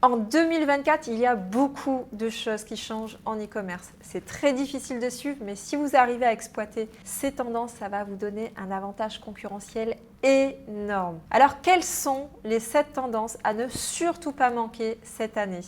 En 2024, il y a beaucoup de choses qui changent en e-commerce. C'est très difficile de suivre, mais si vous arrivez à exploiter ces tendances, ça va vous donner un avantage concurrentiel énorme. Alors, quelles sont les 7 tendances à ne surtout pas manquer cette année ?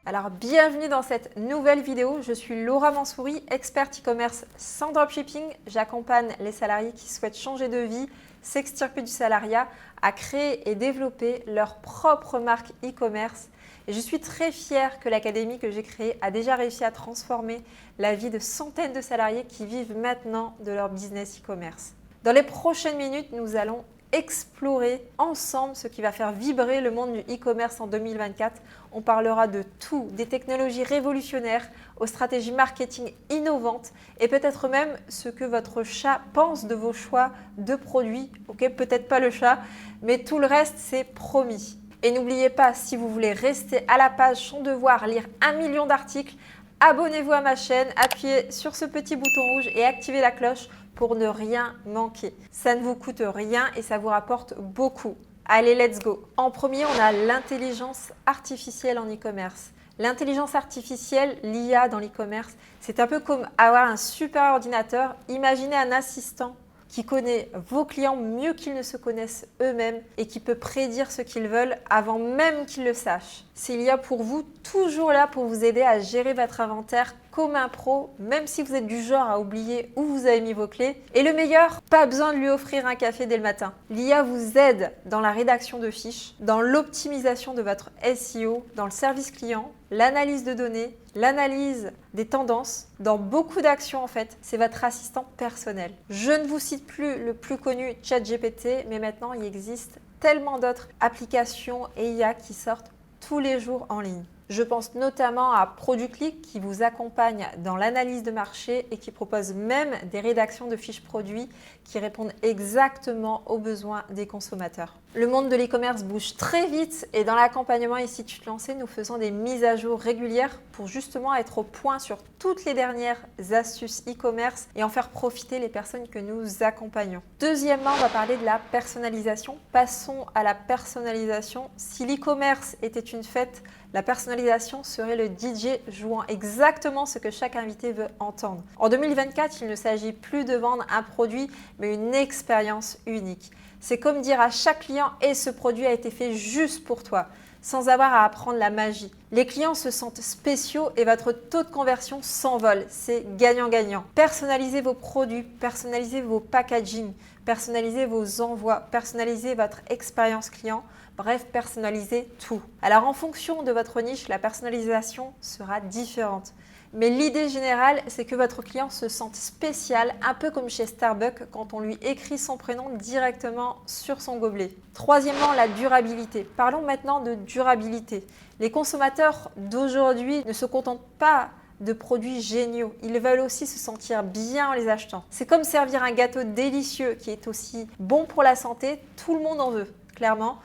Alors, bienvenue dans cette nouvelle vidéo. Je suis Laura Mansouri, experte e-commerce sans dropshipping. J'accompagne les salariés qui souhaitent changer de vie, s'extirper du salariat, à créer et développer leur propre marque e-commerce. Et je suis très fière que l'académie que j'ai créée a déjà réussi à transformer la vie de centaines de salariés qui vivent maintenant de leur business e-commerce. Dans les prochaines minutes, nous allons explorer ensemble ce qui va faire vibrer le monde du e-commerce en 2024. On parlera de tout, des technologies révolutionnaires aux stratégies marketing innovantes et peut-être même ce que votre chat pense de vos choix de produits. Ok, peut-être pas le chat, mais tout le reste, c'est promis. Et n'oubliez pas, si vous voulez rester à la page sans devoir lire 1 million d'articles, abonnez-vous à ma chaîne, appuyez sur ce petit bouton rouge et activez la cloche pour ne rien manquer. Ça ne vous coûte rien et ça vous rapporte beaucoup. Allez, let's go! En premier, on a l'intelligence artificielle en e-commerce. L'intelligence artificielle, l'IA dans l'e-commerce, c'est un peu comme avoir un super ordinateur. Imaginez un assistant qui connaît vos clients mieux qu'ils ne se connaissent eux-mêmes et qui peut prédire ce qu'ils veulent avant même qu'ils le sachent. C'est l'IA pour vous, toujours là pour vous aider à gérer votre inventaire comme un pro, même si vous êtes du genre à oublier où vous avez mis vos clés. Et le meilleur, pas besoin de lui offrir un café dès le matin. L'IA vous aide dans la rédaction de fiches, dans l'optimisation de votre SEO, dans le service client, l'analyse de données, l'analyse des tendances, dans beaucoup d'actions en fait. C'est votre assistant personnel. Je ne vous cite plus le plus connu ChatGPT, mais maintenant il existe tellement d'autres applications et IA qui sortent tous les jours en ligne. Je pense notamment à ProduClick qui vous accompagne dans l'analyse de marché et qui propose même des rédactions de fiches produits qui répondent exactement aux besoins des consommateurs. Le monde de l'e-commerce bouge très vite et dans l'accompagnement ici Tu te lancer, nous faisons des mises à jour régulières pour justement être au point sur toutes les dernières astuces e-commerce et en faire profiter les personnes que nous accompagnons. Deuxièmement, on va parler de la personnalisation. Passons à la personnalisation. Si l'e-commerce était une fête, la personnalisation serait le DJ jouant exactement ce que chaque invité veut entendre. En 2024, il ne s'agit plus de vendre un produit, mais une expérience unique. C'est comme dire à chaque client « et ce produit a été fait juste pour toi », sans avoir à apprendre la magie. Les clients se sentent spéciaux et votre taux de conversion s'envole. C'est gagnant-gagnant. Personnalisez vos produits, personnalisez vos packaging, personnalisez vos envois, personnalisez votre expérience client. Bref, personnalisez tout. Alors en fonction de votre niche, la personnalisation sera différente. Mais l'idée générale, c'est que votre client se sente spécial, un peu comme chez Starbucks quand on lui écrit son prénom directement sur son gobelet. Troisièmement, la durabilité. Parlons maintenant de durabilité. Les consommateurs d'aujourd'hui ne se contentent pas de produits géniaux. Ils veulent aussi se sentir bien en les achetant. C'est comme servir un gâteau délicieux qui est aussi bon pour la santé. Tout le monde en veut, clairement.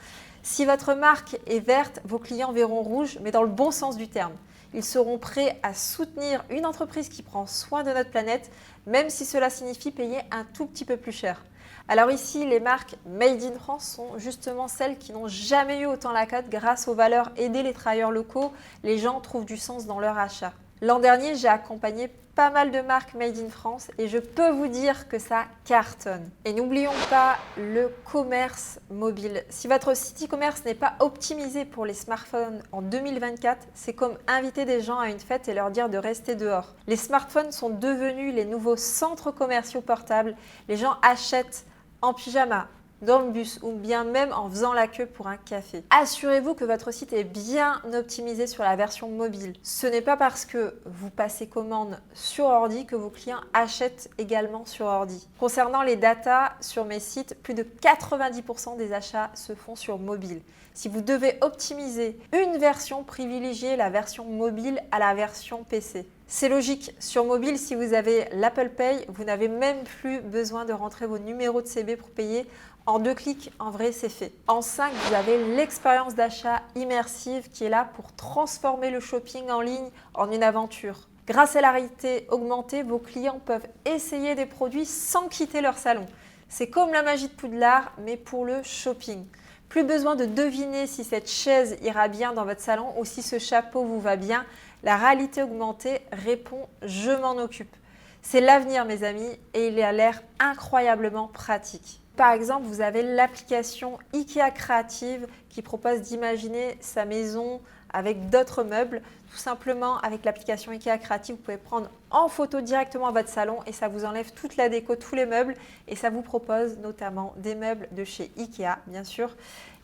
Si votre marque est verte, vos clients verront rouge, mais dans le bon sens du terme. Ils seront prêts à soutenir une entreprise qui prend soin de notre planète, même si cela signifie payer un tout petit peu plus cher. Alors ici, les marques Made in France sont justement celles qui n'ont jamais eu autant la cote grâce aux valeurs aider les travailleurs locaux. Les gens trouvent du sens dans leur achat. L'an dernier, j'ai accompagné pas mal de marques Made in France et je peux vous dire que ça cartonne. Et n'oublions pas le commerce mobile. Si votre site e-commerce n'est pas optimisé pour les smartphones en 2024, c'est comme inviter des gens à une fête et leur dire de rester dehors. Les smartphones sont devenus les nouveaux centres commerciaux portables. Les gens achètent en pyjama, dans le bus ou bien même en faisant la queue pour un café. Assurez-vous que votre site est bien optimisé sur la version mobile. Ce n'est pas parce que vous passez commande sur ordi que vos clients achètent également sur ordi. Concernant les datas sur mes sites, plus de 90% des achats se font sur mobile. Si vous devez optimiser une version, privilégiez la version mobile à la version PC. C'est logique, sur mobile, si vous avez l'Apple Pay, vous n'avez même plus besoin de rentrer vos numéros de CB pour payer. En 2 clics, en vrai, c'est fait. En 5, vous avez l'expérience d'achat immersive qui est là pour transformer le shopping en ligne en une aventure. Grâce à la réalité augmentée, vos clients peuvent essayer des produits sans quitter leur salon. C'est comme la magie de Poudlard, mais pour le shopping. Plus besoin de deviner si cette chaise ira bien dans votre salon ou si ce chapeau vous va bien. La réalité augmentée répond « je m'en occupe ». C'est l'avenir mes amis et il a l'air incroyablement pratique. Par exemple, vous avez l'application IKEA Créative qui propose d'imaginer sa maison avec d'autres meubles. Tout simplement, avec l'application IKEA Créative, vous pouvez prendre en photo directement votre salon et ça vous enlève toute la déco, tous les meubles et ça vous propose notamment des meubles de chez IKEA, bien sûr.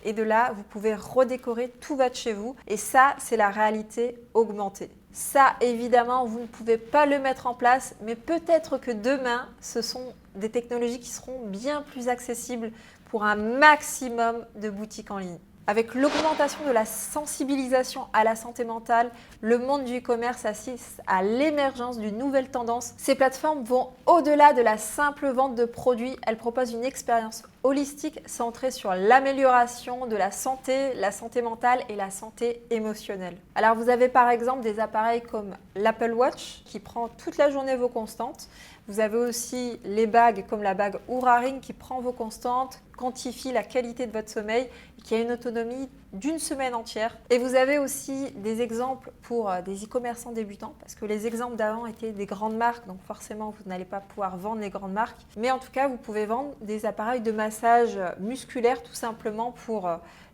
Et de là, vous pouvez redécorer tout votre chez vous et ça, c'est la réalité augmentée. Ça, évidemment, vous ne pouvez pas le mettre en place, mais peut-être que demain, ce sont des technologies qui seront bien plus accessibles pour un maximum de boutiques en ligne. Avec l'augmentation de la sensibilisation à la santé mentale, le monde du e-commerce assiste à l'émergence d'une nouvelle tendance. Ces plateformes vont au-delà de la simple vente de produits. Elles proposent une expérience holistique centrée sur l'amélioration de la santé mentale et la santé émotionnelle. Alors vous avez par exemple des appareils comme l'Apple Watch qui prend toute la journée vos constantes. Vous avez aussi les bagues comme la bague Oura Ring qui prend vos constantes, quantifie la qualité de votre sommeil et qui a une autonomie d'une semaine entière. Et vous avez aussi des exemples pour des e-commerçants débutants parce que les exemples d'avant étaient des grandes marques, donc forcément vous n'allez pas pouvoir vendre les grandes marques. Mais en tout cas, vous pouvez vendre des appareils de massage musculaire tout simplement pour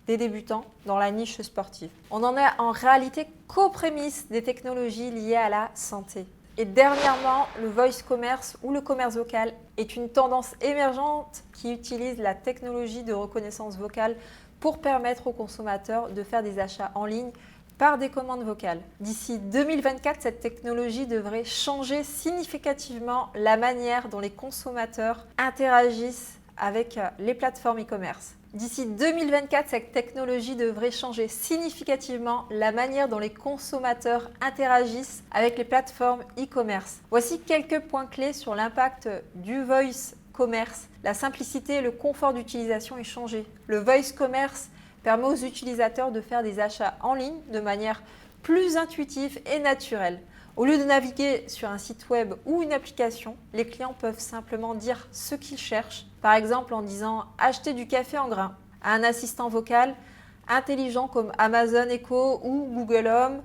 des débutants dans la niche sportive. On en est en réalité qu'aux prémices des technologies liées à la santé. Et dernièrement, le voice commerce ou le commerce vocal est une tendance émergente qui utilise la technologie de reconnaissance vocale pour permettre aux consommateurs de faire des achats en ligne par des commandes vocales. D'ici 2024, cette technologie devrait changer significativement la manière dont les consommateurs interagissent avec les plateformes e-commerce. D'ici 2024, cette technologie devrait changer significativement la manière dont les consommateurs interagissent avec les plateformes e-commerce. Voici quelques points clés sur l'impact du voice commerce. La simplicité et le confort d'utilisation est changé. Le voice commerce permet aux utilisateurs de faire des achats en ligne de manière plus intuitive et naturelle. Au lieu de naviguer sur un site web ou une application, les clients peuvent simplement dire ce qu'ils cherchent, par exemple en disant « acheter du café en grains » à un assistant vocal intelligent comme Amazon Echo ou Google Home.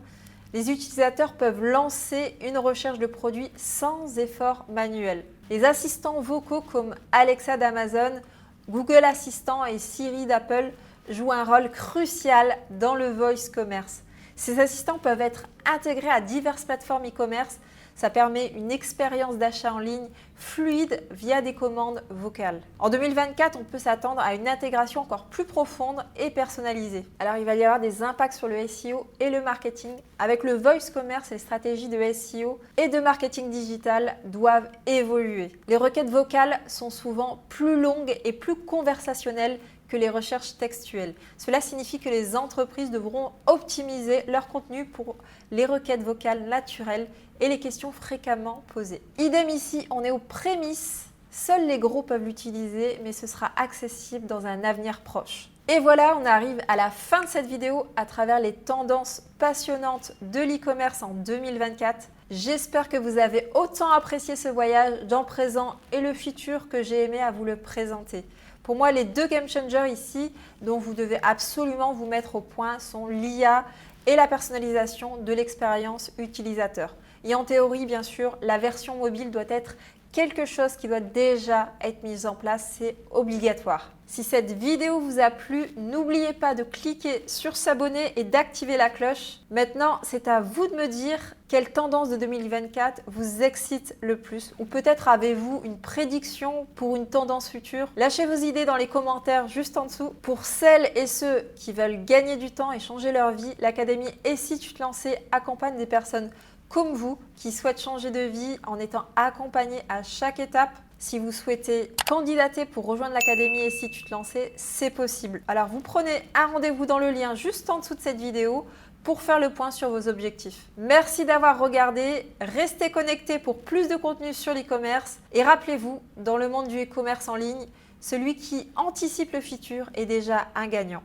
Les utilisateurs peuvent lancer une recherche de produits sans effort manuel. Les assistants vocaux comme Alexa d'Amazon, Google Assistant et Siri d'Apple jouent un rôle crucial dans le voice commerce. Ces assistants peuvent être intégrés à diverses plateformes e-commerce. Ça permet une expérience d'achat en ligne fluide via des commandes vocales. En 2024, on peut s'attendre à une intégration encore plus profonde et personnalisée. Alors, il va y avoir des impacts sur le SEO et le marketing. Avec le voice commerce, les stratégies de SEO et de marketing digital doivent évoluer. Les requêtes vocales sont souvent plus longues et plus conversationnelles que les recherches textuelles. Cela signifie que les entreprises devront optimiser leur contenu pour les requêtes vocales naturelles et les questions fréquemment posées. Idem ici, on est aux prémices. Seuls les gros peuvent l'utiliser, mais ce sera accessible dans un avenir proche. Et voilà, on arrive à la fin de cette vidéo à travers les tendances passionnantes de l'e-commerce en 2024. J'espère que vous avez autant apprécié ce voyage dans le présent et le futur que j'ai aimé à vous le présenter. Pour moi, les deux game changers ici dont vous devez absolument vous mettre au point sont l'IA et la personnalisation de l'expérience utilisateur. Et en théorie, bien sûr, la version mobile doit être quelque chose qui doit déjà être mis en place, c'est obligatoire. Si cette vidéo vous a plu, n'oubliez pas de cliquer sur s'abonner et d'activer la cloche. Maintenant, c'est à vous de me dire quelle tendance de 2024 vous excite le plus ou peut-être avez-vous une prédiction pour une tendance future. Lâchez vos idées dans les commentaires juste en dessous. Pour celles et ceux qui veulent gagner du temps et changer leur vie, l'Académie Et si tu te lançais accompagne des personnes comme vous qui souhaitent changer de vie en étant accompagnés à chaque étape. Si vous souhaitez candidater pour rejoindre l'Académie Et si tu te lançais, c'est possible. Alors vous prenez un rendez-vous dans le lien juste en dessous de cette vidéo pour faire le point sur vos objectifs. Merci d'avoir regardé, restez connectés pour plus de contenu sur l'e-commerce et rappelez-vous, dans le monde du e-commerce en ligne, celui qui anticipe le futur est déjà un gagnant.